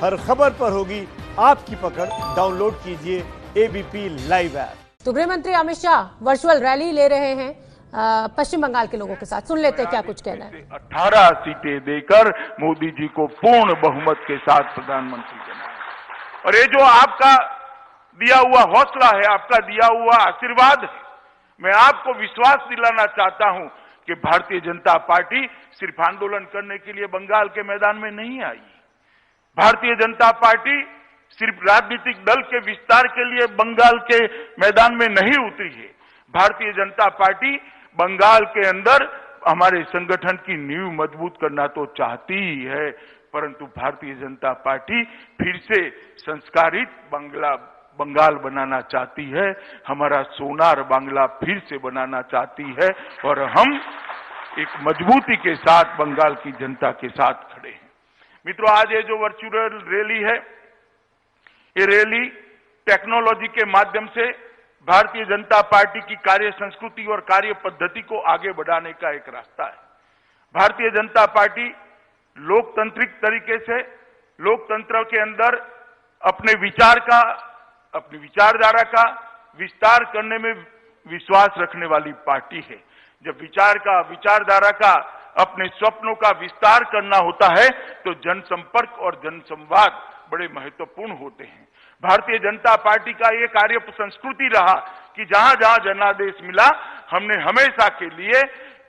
हर खबर पर होगी आपकी पकड़। डाउनलोड कीजिए एबीपी लाइव ऐप। तो गृह मंत्री अमित शाह वर्चुअल रैली ले रहे हैं पश्चिम बंगाल के लोगों के साथ। सुन लेते हैं क्या कुछ कहना है। 18 सीटें देकर मोदी जी को पूर्ण बहुमत के साथ प्रधानमंत्री बनाया। और ये जो आपका दिया हुआ हौसला है, आपका दिया हुआ आशीर्वाद है, मैं आपको विश्वास दिलाना चाहता हूं कि भारतीय जनता पार्टी सिर्फ आंदोलन करने के लिए बंगाल के मैदान में नहीं आई। भारतीय जनता पार्टी सिर्फ राजनीतिक दल के विस्तार के लिए बंगाल के मैदान में नहीं उतरी है। भारतीय जनता पार्टी बंगाल के अंदर हमारे संगठन की नींव मजबूत करना तो चाहती ही है, परंतु भारतीय जनता पार्टी फिर से संस्कारित बंगाल बनाना चाहती है, हमारा सोनार बांग्ला फिर से बनाना चाहती है और हम एक मजबूती के साथ बंगाल की जनता के साथ खड़े हैं। मित्रों, आज ये जो वर्चुअल रैली है, ये रैली टेक्नोलॉजी के माध्यम से भारतीय जनता पार्टी की कार्य संस्कृति और कार्य पद्धति को आगे बढ़ाने का एक रास्ता है। भारतीय जनता पार्टी लोकतांत्रिक तरीके से लोकतंत्र के अंदर अपने विचारधारा का विस्तार करने में विश्वास रखने वाली पार्टी है। जब विचारधारा का अपने स्वप्नों का विस्तार करना होता है तो जनसंपर्क और जनसंवाद बड़े महत्वपूर्ण होते हैं। भारतीय जनता पार्टी का ये कार्य संस्कृति रहा कि जहां जहां जनादेश मिला, हमने हमेशा के लिए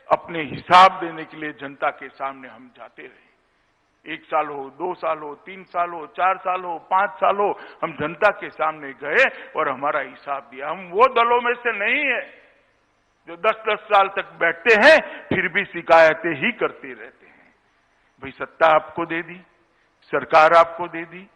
अपने हिसाब देने के लिए जनता के सामने हम जाते रहे। 1 साल हो, 2 साल हो, 3 साल हो, 4 साल हो, 5 साल हो, हम जनता के सामने गए और हमारा हिसाब दिया। हम वो दलों में से नहीं है जो 10-10 साल तक बैठते हैं फिर भी शिकायतें ही करते रहते हैं। भाई, सत्ता आपको दे दी, सरकार आपको दे दी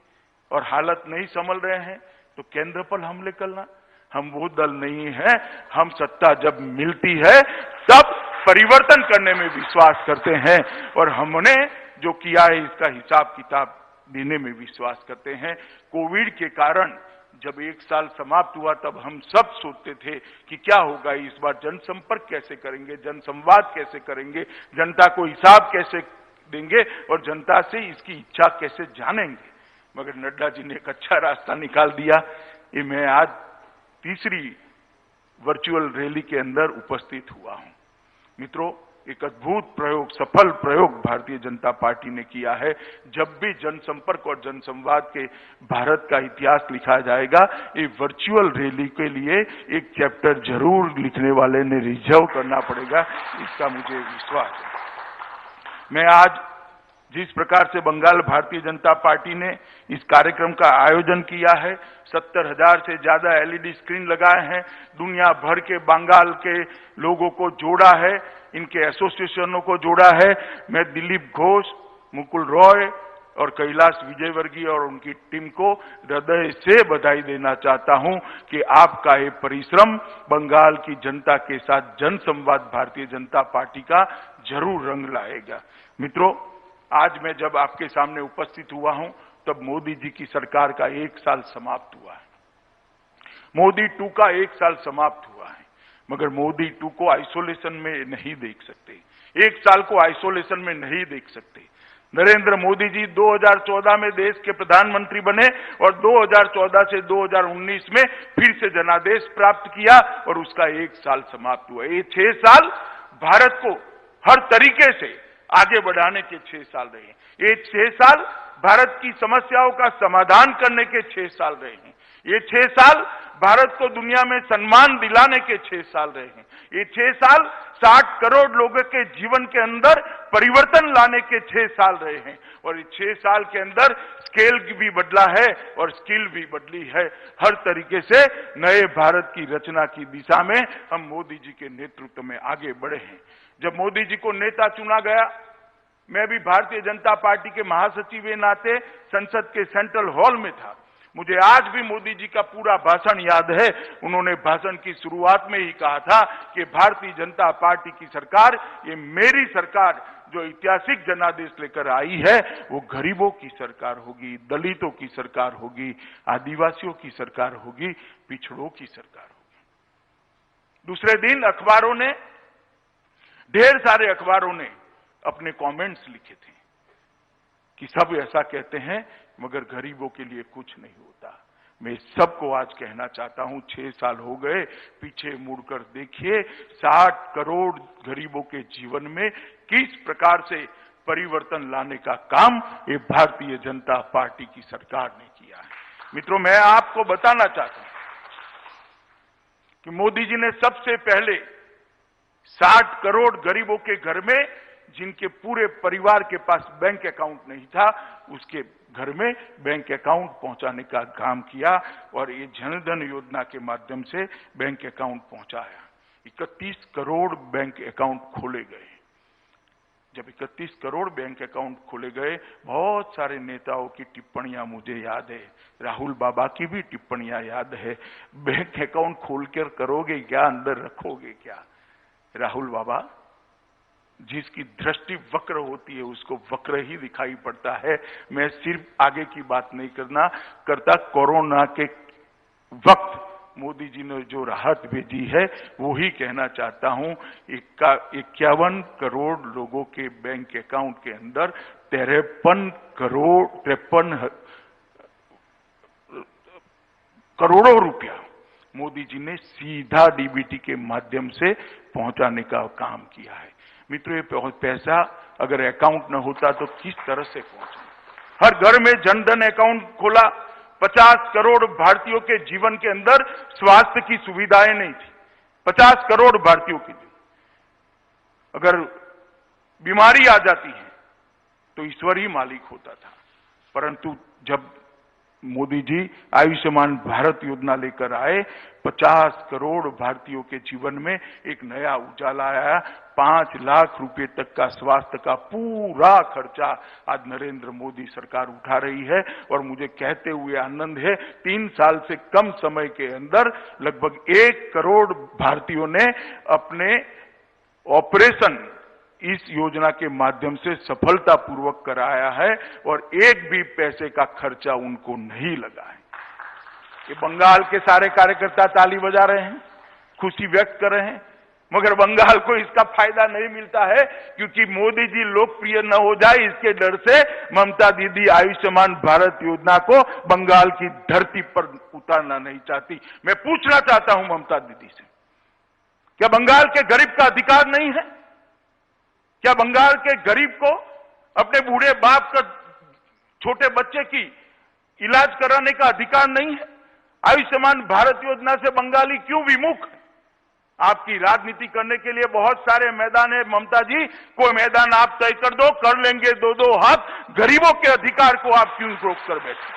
और हालत नहीं संभल रहे हैं तो केंद्र पर हमले करना। हम वो दल नहीं है। हम सत्ता जब मिलती है तब परिवर्तन करने में विश्वास करते हैं और हमने जो किया है इसका हिसाब किताब देने में विश्वास करते हैं। कोविड के कारण जब 1 साल समाप्त हुआ तब हम सब सोचते थे कि क्या होगा इस बार, जनसंपर्क कैसे करेंगे, जनसंवाद कैसे करेंगे, जनता को हिसाब कैसे देंगे और जनता से इसकी इच्छा कैसे जानेंगे। मगर नड्डा जी ने एक अच्छा रास्ता निकाल दिया। ये मैं आज तीसरी वर्चुअल रैली के अंदर उपस्थित हुआ हूं। मित्रों, एक अद्भुत प्रयोग, सफल प्रयोग भारतीय जनता पार्टी ने किया है। जब भी जनसंपर्क और जनसंवाद के भारत का इतिहास लिखा जाएगा, ये वर्चुअल रैली के लिए एक चैप्टर जरूर लिखने वाले ने रिजर्व करना पड़ेगा, इसका मुझे विश्वास है। मैं आज जिस प्रकार से बंगाल भारतीय जनता पार्टी ने इस कार्यक्रम का आयोजन किया है, 70,000 से ज्यादा एलईडी स्क्रीन लगाए हैं, दुनिया भर के बंगाल के लोगों को जोड़ा है, इनके एसोसिएशनों को जोड़ा है। मैं दिलीप घोष, मुकुल रॉय और कैलाश विजयवर्गीय और उनकी टीम को हृदय से बधाई देना चाहता हूं कि आपका ये परिश्रम बंगाल की जनता के साथ जनसंवाद भारतीय जनता पार्टी का जरूर रंग लाएगा। मित्रों, आज मैं जब आपके सामने उपस्थित हुआ हूं तब मोदी जी की सरकार का 1 साल समाप्त हुआ है। मोदी 2 का 1 साल समाप्त हुआ है, मगर मोदी 2 को आइसोलेशन में नहीं देख सकते, 1 साल को आइसोलेशन में नहीं देख सकते। नरेंद्र मोदी जी 2014 में देश के प्रधानमंत्री बने और 2014 से 2019 में फिर से जनादेश प्राप्त किया और उसका 1 साल समाप्त हुआ। ये 6 साल भारत को हर तरीके से आगे बढ़ाने के 6 साल रहे हैं। ये 6 साल भारत की समस्याओं का समाधान करने के 6 साल रहे हैं। ये 6 साल भारत को दुनिया में सम्मान दिलाने के 6 साल रहे हैं। ये 6 साल 60 करोड़ लोगों के जीवन के अंदर परिवर्तन लाने के 6 साल रहे हैं और ये 6 साल के अंदर स्केल भी बदला है और स्किल भी बदली है। हर तरीके से नए भारत की रचना की दिशा में हम मोदी जी के नेतृत्व में आगे बढ़े हैं। जब मोदी जी को नेता चुना गया, मैं भी भारतीय जनता पार्टी के महासचिव के नाते संसद के सेंट्रल हॉल में था। मुझे आज भी मोदी जी का पूरा भाषण याद है। उन्होंने भाषण की शुरुआत में ही कहा था कि भारतीय जनता पार्टी की सरकार, ये मेरी सरकार जो ऐतिहासिक जनादेश लेकर आई है, वो गरीबों की सरकार होगी, दलितों की सरकार होगी, आदिवासियों की सरकार होगी, पिछड़ों की सरकार होगी। दूसरे दिन अखबारों ने, ढेर सारे अखबारों ने अपने कमेंट्स लिखे थे कि सब ऐसा कहते हैं मगर गरीबों के लिए कुछ नहीं होता। मैं सबको आज कहना चाहता हूं, 6 साल हो गए, पीछे मुड़कर देखिए 60 करोड़ गरीबों के जीवन में किस प्रकार से परिवर्तन लाने का काम ये भारतीय जनता पार्टी की सरकार ने किया है। मित्रों, मैं आपको बताना चाहता हूं कि मोदी जी ने सबसे पहले 60 करोड़ गरीबों के घर में, जिनके पूरे परिवार के पास बैंक अकाउंट नहीं था, उसके घर में बैंक अकाउंट पहुंचाने का काम किया और ये जनधन योजना के माध्यम से बैंक अकाउंट पहुंचाया। 31 करोड़ बैंक अकाउंट खोले गए। जब 31 करोड़ बैंक अकाउंट खोले गए, बहुत सारे नेताओं की टिप्पणियां मुझे याद है, राहुल बाबा की भी टिप्पणियां याद है, बैंक अकाउंट खोलकर करोगे क्या, अंदर रखोगे क्या। राहुल बाबा, जिसकी दृष्टि वक्र होती है उसको वक्र ही दिखाई पड़ता है। मैं सिर्फ आगे की बात नहीं करता, कोरोना के वक्त मोदी जी ने जो राहत भेजी है वो ही कहना चाहता हूं। 51 करोड़ लोगों के बैंक अकाउंट के अंदर 53 करोड़ों रुपया मोदी जी ने सीधा डीबीटी के माध्यम से पहुंचाने का काम किया है। मित्रों, ये पैसा अगर अकाउंट न होता तो किस तरह से पहुंचा। हर घर में जनधन अकाउंट खोला। 50 करोड़ भारतीयों के जीवन के अंदर स्वास्थ्य की सुविधाएं नहीं थी। 50 करोड़ भारतीयों के लिए अगर बीमारी आ जाती है तो ईश्वर ही मालिक होता था। परंतु जब मोदी जी आयुष्मान भारत योजना लेकर आए, 50 करोड़ भारतीयों के जीवन में एक नया उजाला आया। 5 लाख रुपए तक का स्वास्थ्य का पूरा खर्चा आज नरेंद्र मोदी सरकार उठा रही है। और मुझे कहते हुए आनंद है, 3 साल से कम समय के अंदर लगभग 1 करोड़ भारतीयों ने अपने ऑपरेशन इस योजना के माध्यम से सफलतापूर्वक कराया है और एक भी पैसे का खर्चा उनको नहीं लगा है। ये बंगाल के सारे कार्यकर्ता ताली बजा रहे हैं, खुशी व्यक्त कर रहे हैं, मगर बंगाल को इसका फायदा नहीं मिलता है क्योंकि मोदी जी लोकप्रिय न हो जाए इसके डर से ममता दीदी आयुष्मान भारत योजना को बंगाल की धरती पर उतारना नहीं चाहती। मैं पूछना चाहता हूं ममता दीदी से, क्या बंगाल के गरीब का अधिकार नहीं है? क्या बंगाल के गरीब को अपने बूढ़े बाप का छोटे बच्चे की इलाज कराने का अधिकार नहीं है? आयुष्मान भारत योजना से बंगाली क्यों विमुख है? आपकी राजनीति करने के लिए बहुत सारे मैदान है ममता जी, कोई मैदान आप तय कर दो, कर लेंगे 2-2 हाथ। गरीबों के अधिकार को आप क्यों रोक कर बैठे?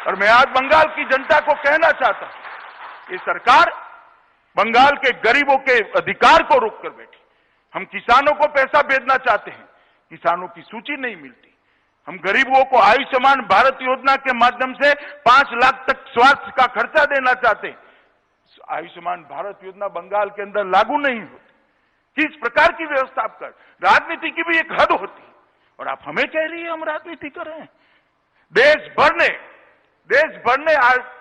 और मैं आज बंगाल की जनता को कहना चाहता हूं, ये सरकार बंगाल के गरीबों के अधिकार को रोक कर बैठी। हम किसानों को पैसा भेजना चाहते हैं, किसानों की सूची नहीं मिलती। हम गरीबों को आयुष्मान भारत योजना के माध्यम से 5 लाख तक स्वास्थ्य का खर्चा देना चाहते हैं। आयुष्मान भारत योजना बंगाल के अंदर लागू नहीं होती। किस प्रकार की व्यवस्था आप कर? राजनीति की भी एक हद होती है और आप हमें कह रही है हम राजनीति कर रहे हैं। देश भर ने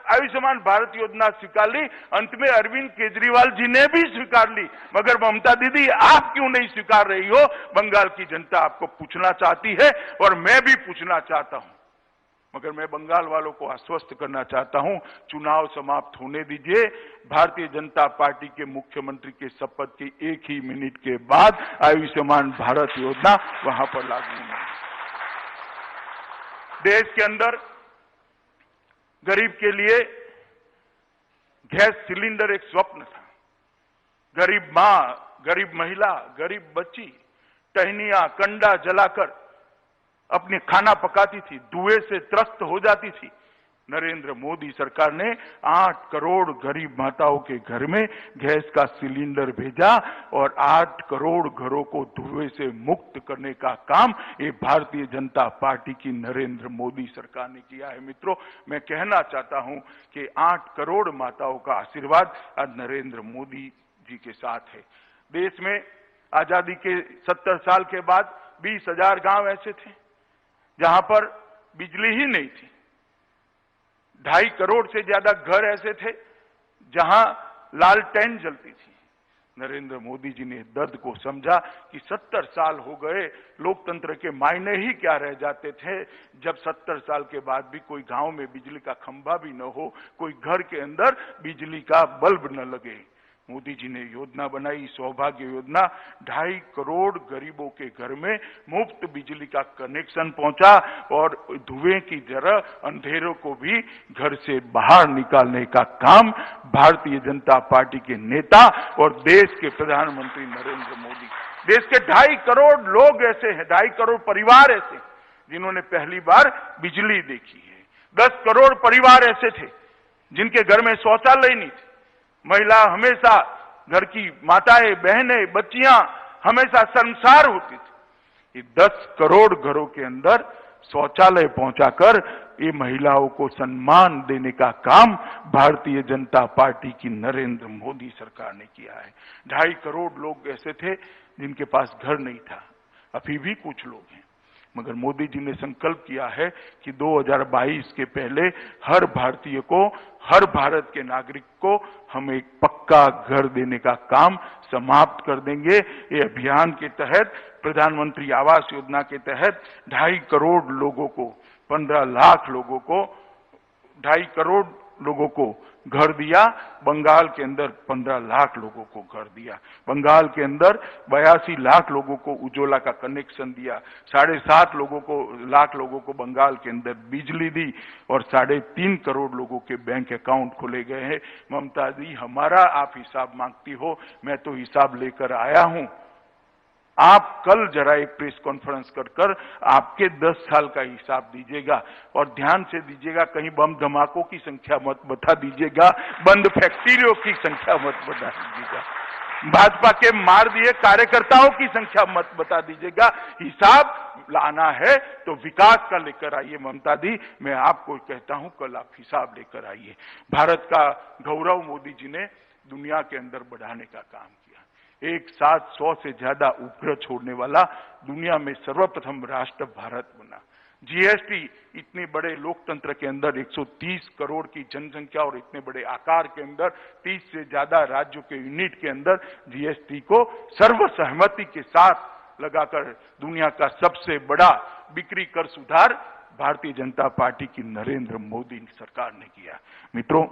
आयुष्मान भारत योजना स्वीकार ली, अंत में अरविंद केजरीवाल जी ने भी स्वीकार ली, मगर ममता दीदी आप क्यों नहीं स्वीकार रही हो? बंगाल की जनता आपको पूछना चाहती है और मैं भी पूछना चाहता हूं। मगर मैं बंगाल वालों को आश्वस्त करना चाहता हूं, चुनाव समाप्त होने दीजिए। भारतीय जनता पार्टी के मुख्यमंत्री के शपथ के 1 ही मिनट के बाद आयुष्मान भारत योजना वहां पर लागू होगी। देश के अंदर गरीब के लिए गैस सिलेंडर एक स्वप्न था। गरीब मां, गरीब महिला, गरीब बच्ची टहनियां, कंडा जलाकर अपने खाना पकाती थी, धुएं से त्रस्त हो जाती थी। नरेंद्र मोदी सरकार ने 8 करोड़ गरीब माताओं के घर में गैस का सिलेंडर भेजा और 8 करोड़ घरों को धुएं से मुक्त करने का काम ये भारतीय जनता पार्टी की नरेंद्र मोदी सरकार ने किया है। मित्रों, मैं कहना चाहता हूं कि 8 करोड़ माताओं का आशीर्वाद आज नरेंद्र मोदी जी के साथ है। देश में आजादी के 70 साल के बाद 20,000 गांव ऐसे थे जहां पर बिजली ही नहीं थी। 2.5 करोड़ से ज्यादा घर ऐसे थे जहां लालटेन जलती थी। नरेंद्र मोदी जी ने दर्द को समझा कि 70 साल हो गए, लोकतंत्र के मायने ही क्या रह जाते थे जब 70 साल के बाद भी कोई गांव में बिजली का खंभा भी न हो, कोई घर के अंदर बिजली का बल्ब न लगे। मोदी जी ने योजना बनाई, सौभाग्य योजना। 2.5 करोड़ गरीबों के घर में मुफ्त बिजली का कनेक्शन पहुंचा और धुएं की तरह अंधेरों को भी घर से बाहर निकालने का काम भारतीय जनता पार्टी के नेता और देश के प्रधानमंत्री नरेंद्र मोदी। देश के 2.5 करोड़ लोग ऐसे हैं, 2.5 करोड़ परिवार ऐसे जिन्होंने पहली बार बिजली देखी है। 10 करोड़ परिवार ऐसे थे जिनके घर में शौचालय नहीं थे। महिला हमेशा, घर की माताएं, बहनें, बच्चियां हमेशा शर्मसार होती थी। 10 करोड़ घरों के अंदर शौचालय पहुंचाकर ये महिलाओं को सम्मान देने का काम भारतीय जनता पार्टी की नरेंद्र मोदी सरकार ने किया है। 2.5 करोड़ लोग ऐसे थे जिनके पास घर नहीं था, अभी भी कुछ लोग हैं, मगर मोदी जी ने संकल्प किया है कि 2022 के पहले हर भारतीय को, हर भारत के नागरिक को हम एक पक्का घर देने का काम समाप्त कर देंगे। ये अभियान के तहत, प्रधानमंत्री आवास योजना के तहत 2.5 करोड़ लोगों को, 15 लाख लोगों को, 2.5 करोड़ लोगों को घर दिया। बंगाल के अंदर 15 लाख लोगों को घर दिया। बंगाल के अंदर 82 लाख लोगों को उज्ज्वला का कनेक्शन दिया। 7.5 लाख लोगों को बंगाल के अंदर बिजली दी और 3.5 करोड़ लोगों के बैंक अकाउंट खोले गए हैं। ममता जी, हमारा आप हिसाब मांगती हो, मैं तो हिसाब लेकर आया हूं। आप कल जरा एक प्रेस कॉन्फ्रेंस कर आपके 10 साल का हिसाब दीजिएगा और ध्यान से दीजिएगा, कहीं बम धमाकों की संख्या मत बता दीजिएगा, बंद फैक्ट्रियों की संख्या मत बता दीजिएगा, भाजपा के मार दिए कार्यकर्ताओं की संख्या मत बता दीजिएगा। हिसाब लाना है तो विकास का लेकर आइए। ममता दी, मैं आपको कहता हूं, कल आप हिसाब लेकर आइए। भारत का गौरव मोदी जी ने दुनिया के अंदर बढ़ाने का काम किया। एक साथ 100 से ज्यादा उपग्रह छोड़ने वाला दुनिया में सर्वप्रथम राष्ट्र भारत बना। जीएसटी, इतने बड़े लोकतंत्र के अंदर 130 करोड़ की जनसंख्या और इतने बड़े आकार के अंदर 30 से ज्यादा राज्यों के यूनिट के अंदर जीएसटी को सर्वसहमति के साथ लगाकर दुनिया का सबसे बड़ा बिक्री कर सुधार भारतीय जनता पार्टी की नरेंद्र मोदी सरकार ने किया। मित्रों,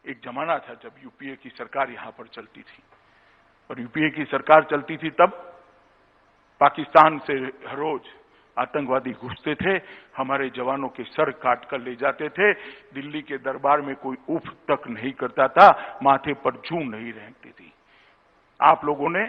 एक जमाना था जब यूपीए की सरकार यहां पर चलती थी और यूपीए की सरकार चलती थी तब पाकिस्तान से हर रोज आतंकवादी घुसते थे, हमारे जवानों के सर काट कर ले जाते थे। दिल्ली के दरबार में कोई उफ तक नहीं करता था, माथे पर जूं नहीं रहती थी। आप लोगों ने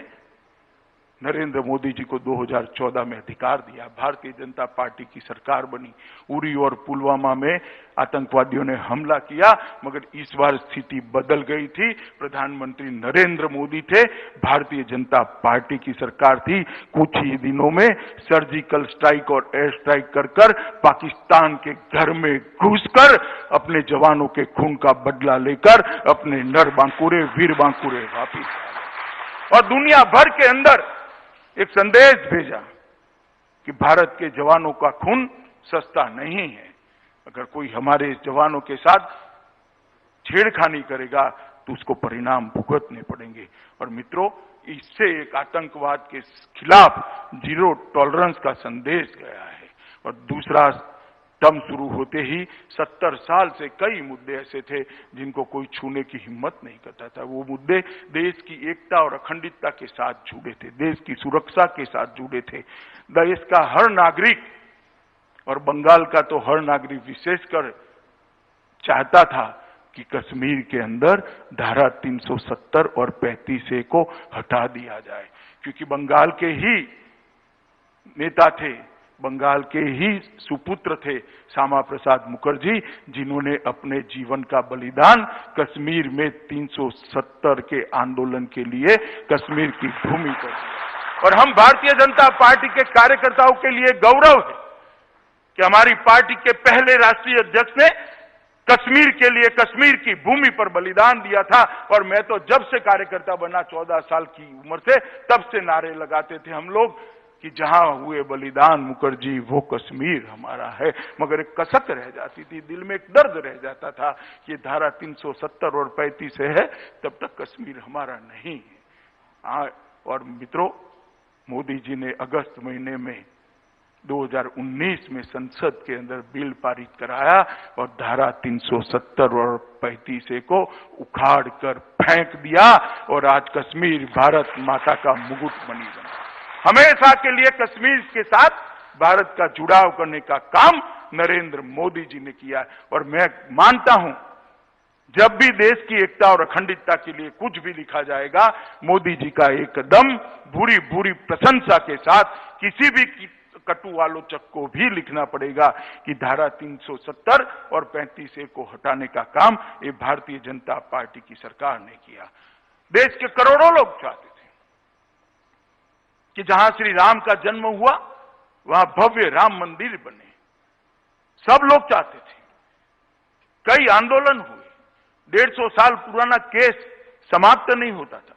नरेंद्र मोदी जी को 2014 में अधिकार दिया, भारतीय जनता पार्टी की सरकार बनी। उरी और पुलवामा में आतंकवादियों ने हमला किया, मगर इस बार स्थिति बदल गई थी। प्रधानमंत्री नरेंद्र मोदी थे, भारतीय जनता पार्टी की सरकार थी। कुछ ही दिनों में सर्जिकल स्ट्राइक और एयर स्ट्राइक कर पाकिस्तान के घर में घुसकर अपने जवानों के खून का बदला लेकर अपने नर बांकुरे, वीर बांकुरे वापिस और दुनिया भर के अंदर एक संदेश भेजा कि भारत के जवानों का खून सस्ता नहीं है। अगर कोई हमारे जवानों के साथ छेड़खानी करेगा तो उसको परिणाम भुगतने पड़ेंगे। और मित्रों, इससे एक आतंकवाद के खिलाफ जीरो टॉलरेंस का संदेश गया है। और दूसरा टर्म शुरू होते ही 70 साल से कई मुद्दे ऐसे थे जिनको कोई छूने की हिम्मत नहीं करता था। वो मुद्दे देश की एकता और अखंडितता के साथ जुड़े थे, देश की सुरक्षा के साथ जुड़े थे। देश का हर नागरिक और बंगाल का तो हर नागरिक विशेषकर चाहता था कि कश्मीर के अंदर धारा 370 और 35A को हटा दिया जाए, क्योंकि बंगाल के ही नेता थे, बंगाल के ही सुपुत्र थे श्यामा प्रसाद मुखर्जी, जिन्होंने अपने जीवन का बलिदान कश्मीर में 370 के आंदोलन के लिए कश्मीर की भूमि पर दिया। और हम भारतीय जनता पार्टी के कार्यकर्ताओं के लिए गौरव है कि हमारी पार्टी के पहले राष्ट्रीय अध्यक्ष ने कश्मीर के लिए कश्मीर की भूमि पर बलिदान दिया था। और मैं तो जब से कार्यकर्ता बना 14 साल की उम्र से, तब से नारे लगाते थे हम लोग, कि जहां हुए बलिदान मुखर्जी वो कश्मीर हमारा है। मगर एक कसक रह जाती थी, दिल में एक दर्द रह जाता था कि धारा 370 और 35 है तब तक कश्मीर हमारा नहीं है। और मित्रों, मोदी जी ने अगस्त महीने में 2019 में संसद के अंदर बिल पारित कराया और धारा 370 और 35 को उखाड़ कर फेंक दिया और आज कश्मीर भारत माता का मुकुट बनी बना। हमेशा के लिए कश्मीर के साथ भारत का जुड़ाव करने का काम नरेंद्र मोदी जी ने किया है। और मैं मानता हूं जब भी देश की एकता और अखंडता के लिए कुछ भी लिखा जाएगा, मोदी जी का एकदम भूरी भूरी प्रशंसा के साथ किसी भी कटु आलोचक को भी लिखना पड़ेगा कि धारा 370 और 35 को हटाने का काम ये भारतीय जनता पार्टी की सरकार ने किया। देश के करोड़ों लोग चाहते थे कि जहां श्री राम का जन्म हुआ वहां भव्य राम मंदिर बने। सब लोग चाहते थे। कई आंदोलन हुए। 150 साल पुराना केस समाप्त नहीं होता था।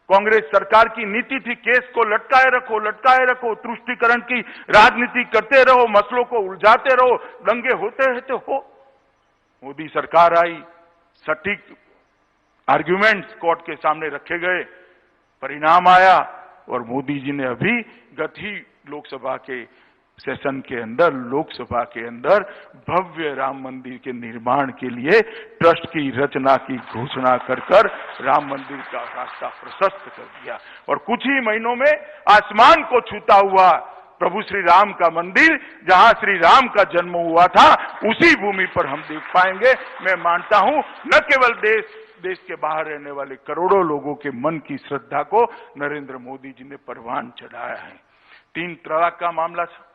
कांग्रेस सरकार की नीति थी केस को लटकाए रखो, तुष्टीकरण की राजनीति करते रहो, मसलों को उलझाते रहो, दंगे होते रहते हो। मोदी सरकार आई, सटीक आर्ग्यूमेंट्स कोर्ट के सामने रखे गए, परिणाम आया और मोदी जी ने अभी गत ही लोकसभा के सेशन के अंदर, लोकसभा के अंदर भव्य राम मंदिर के निर्माण के लिए ट्रस्ट की रचना की घोषणा कर राम मंदिर का रास्ता प्रशस्त कर दिया। और कुछ ही महीनों में आसमान को छूता हुआ प्रभु श्री राम का मंदिर, जहां श्री राम का जन्म हुआ था, उसी भूमि पर हम देख पाएंगे। मैं मानता हूं न केवल देश के बाहर रहने वाले करोड़ों लोगों के मन की श्रद्धा को नरेंद्र मोदी जी ने परवान चढ़ाया है। 3 तलाक का मामला था,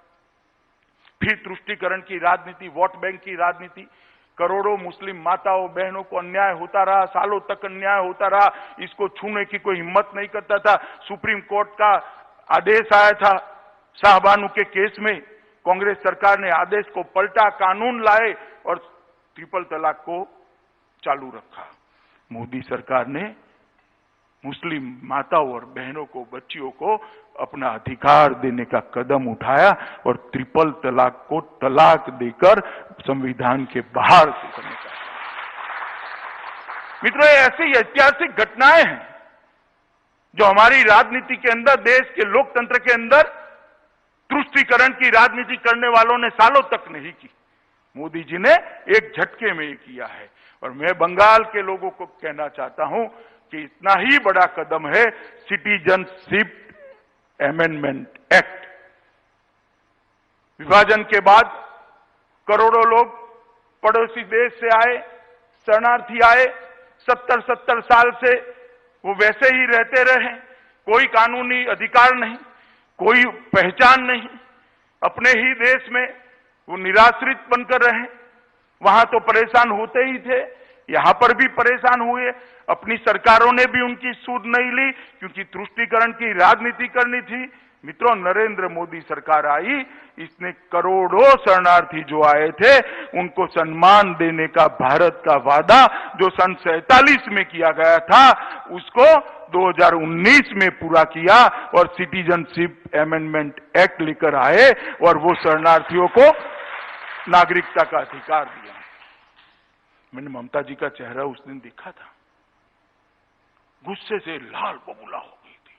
फिर तुष्टीकरण की राजनीति, वोट बैंक की राजनीति, करोड़ों मुस्लिम माताओं बहनों को अन्याय होता रहा, सालों तक अन्याय होता रहा, इसको छूने की कोई हिम्मत नहीं करता था। सुप्रीम कोर्ट का आदेश आया था शाहबानू के केस में, कांग्रेस सरकार ने आदेश को पलटा, कानून लाए और ट्रिपल तलाक को चालू रखा। मोदी सरकार ने मुस्लिम माताओं और बहनों को, बच्चियों को अपना अधिकार देने का कदम उठाया और ट्रिपल तलाक को तलाक देकर संविधान के बाहर करने का। मित्रों, ऐसी ऐतिहासिक घटनाएं हैं जो हमारी राजनीति के अंदर, देश के लोकतंत्र के अंदर तुष्टीकरण की राजनीति करने वालों ने सालों तक नहीं की। मोदी जी ने एक झटके में ये किया है। और मैं बंगाल के लोगों को कहना चाहता हूं कि इतना ही बड़ा कदम है सिटीजनशिप अमेंडमेंट एक्ट। विभाजन के बाद करोड़ों लोग पड़ोसी देश से आए, शरणार्थी आए, 70 साल से वो वैसे ही रहते रहे, कोई कानूनी अधिकार नहीं, कोई पहचान नहीं, अपने ही देश में वो निराश्रित बनकर रहे। वहां तो परेशान होते ही थे, यहां पर भी परेशान हुए। अपनी सरकारों ने भी उनकी सुध नहीं ली क्योंकि तुष्टीकरण की राजनीति करनी थी। मित्रों, नरेंद्र मोदी सरकार आई, इसने करोड़ों शरणार्थी जो आए थे उनको सम्मान देने का भारत का वादा जो सन 47 में किया गया था, उसको 2019 में पूरा किया और सिटीजनशिप अमेंडमेंट एक्ट लेकर आए और वो शरणार्थियों को नागरिकता का अधिकार दिया। मैंने ममता जी का चेहरा उस दिन देखा था, गुस्से से लाल बबूला हो गई थी।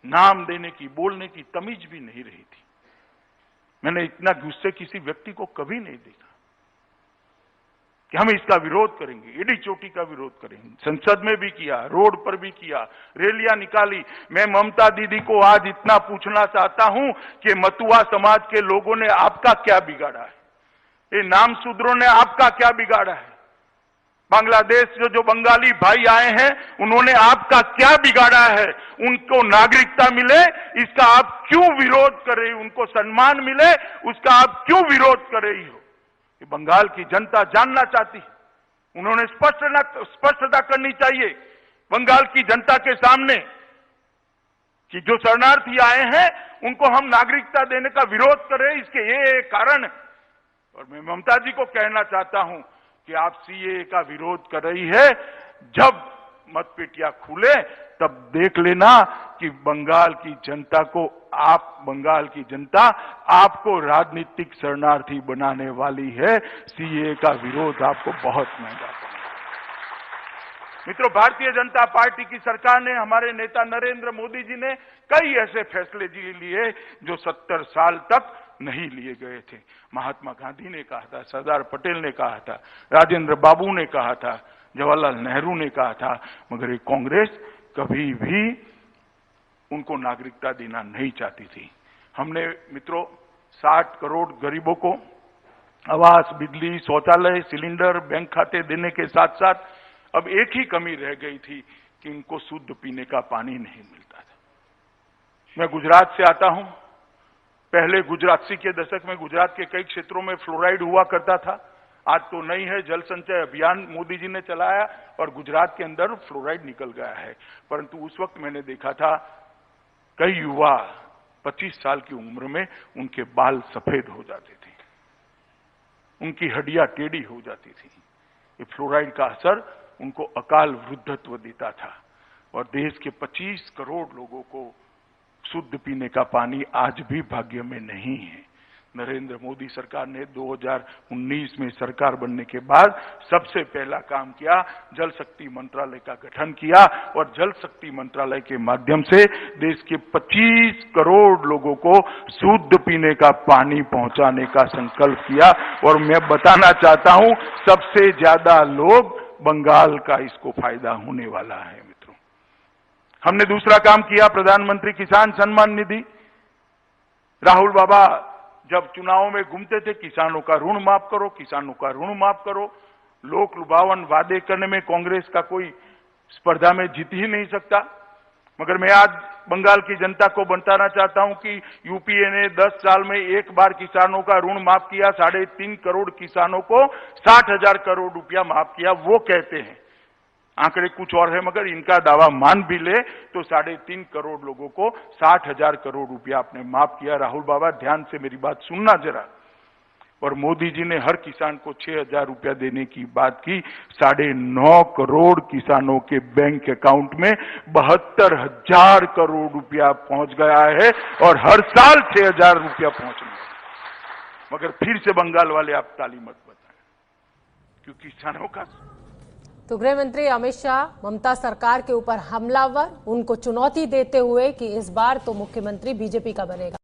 नाम देने की, बोलने की तमीज भी नहीं रही थी। मैंने इतना गुस्से किसी व्यक्ति को कभी नहीं देखा कि हम इसका विरोध करेंगे, एडी चोटी का विरोध करेंगे। संसद में भी किया, रोड पर भी किया, रैलियां निकाली। मैं ममता दीदी को आज इतना पूछना चाहता हूं कि मतुआ समाज के लोगों ने आपका क्या बिगाड़ा है? ये नाम शूद्रों ने आपका क्या बिगाड़ा है? बांग्लादेश से जो बंगाली भाई आए हैं उन्होंने आपका क्या बिगाड़ा है? उनको नागरिकता मिले इसका आप क्यों विरोध कर रही हो? उनको सम्मान मिले उसका आप क्यों विरोध कर रही हो? ये बंगाल की जनता जानना चाहती है। उन्होंने स्पष्टता करनी चाहिए बंगाल की जनता के सामने कि जो शरणार्थी आए हैं उनको हम नागरिकता देने का विरोध कर रहे हैं, इसके ये कारण है। और मैं ममता जी को कहना चाहता हूं कि आप सीएए का विरोध कर रही है, जब मतपेटियां खुले तब देख लेना कि बंगाल की जनता आपको राजनीतिक शरणार्थी बनाने वाली है। सीए का विरोध आपको बहुत महंगा पड़ेगा। मित्रों, भारतीय जनता पार्टी की सरकार ने, हमारे नेता नरेंद्र मोदी जी ने कई ऐसे फैसले लिए जो 70 साल तक नहीं लिए गए थे। महात्मा गांधी ने कहा था, सरदार पटेल ने कहा था, राजेंद्र बाबू ने कहा था, जवाहरलाल नेहरू ने कहा था, मगर ये कांग्रेस कभी भी उनको नागरिकता देना नहीं चाहती थी। हमने मित्रों 60 करोड़ गरीबों को आवास, बिजली, शौचालय, सिलेंडर, बैंक खाते देने के साथ साथ अब एक ही कमी रह गई थी कि इनको शुद्ध पीने का पानी नहीं मिलता था। मैं गुजरात से आता हूं। पहले 80 के दशक में गुजरात के कई क्षेत्रों में फ्लोराइड हुआ करता था। आज तो नहीं है। जल संचय अभियान मोदी जी ने चलाया और गुजरात के अंदर फ्लोराइड निकल गया है। परंतु उस वक्त मैंने देखा था कई युवा 25 साल की उम्र में उनके बाल सफेद हो जाते थे, उनकी हड्डियां टेढ़ी हो जाती थी। ये फ्लोराइड का असर उनको अकाल वृद्धत्व देता था। और देश के 25 करोड़ लोगों को शुद्ध पीने का पानी आज भी भाग्य में नहीं है। नरेंद्र मोदी सरकार ने 2019 में सरकार बनने के बाद सबसे पहला काम किया, जल शक्ति मंत्रालय का गठन किया और जल शक्ति मंत्रालय के माध्यम से देश के 25 करोड़ लोगों को शुद्ध पीने का पानी पहुंचाने का संकल्प किया। और मैं बताना चाहता हूं, सबसे ज्यादा लोग बंगाल का इसको फायदा होने वाला है। मित्रों, हमने दूसरा काम किया, प्रधानमंत्री किसान सम्मान निधि। राहुल बाबा जब चुनावों में घूमते थे, किसानों का ऋण माफ करो, किसानों का ऋण माफ करो। लोक लुभावन वादे करने में कांग्रेस का कोई स्पर्धा में जीत ही नहीं सकता। मगर मैं आज बंगाल की जनता को बताना चाहता हूं कि यूपीए ने 10 साल में एक बार किसानों का ऋण माफ किया। 3.5 करोड़ किसानों को 60,000 करोड़ रुपया माफ किया। वो कहते हैं, आंकड़े कुछ और है, मगर इनका दावा मान भी ले तो 3.5 करोड़ लोगों को 60,000 करोड़ रुपया आपने माफ किया। राहुल बाबा, ध्यान से मेरी बात सुनना जरा। और मोदी जी ने हर किसान को 6,000 रुपया देने की बात की। 9.5 करोड़ किसानों के बैंक अकाउंट में 72,000 करोड़ रुपया पहुंच गया है और हर साल 6,000 रुपया पहुंचना है। मगर फिर से बंगाल वाले आप ताली मत बताएं, क्योंकि किसानों का। तो गृह मंत्री अमित शाह ममता सरकार के ऊपर हमलावर, उनको चुनौती देते हुए कि इस बार तो मुख्यमंत्री बीजेपी का बनेगा।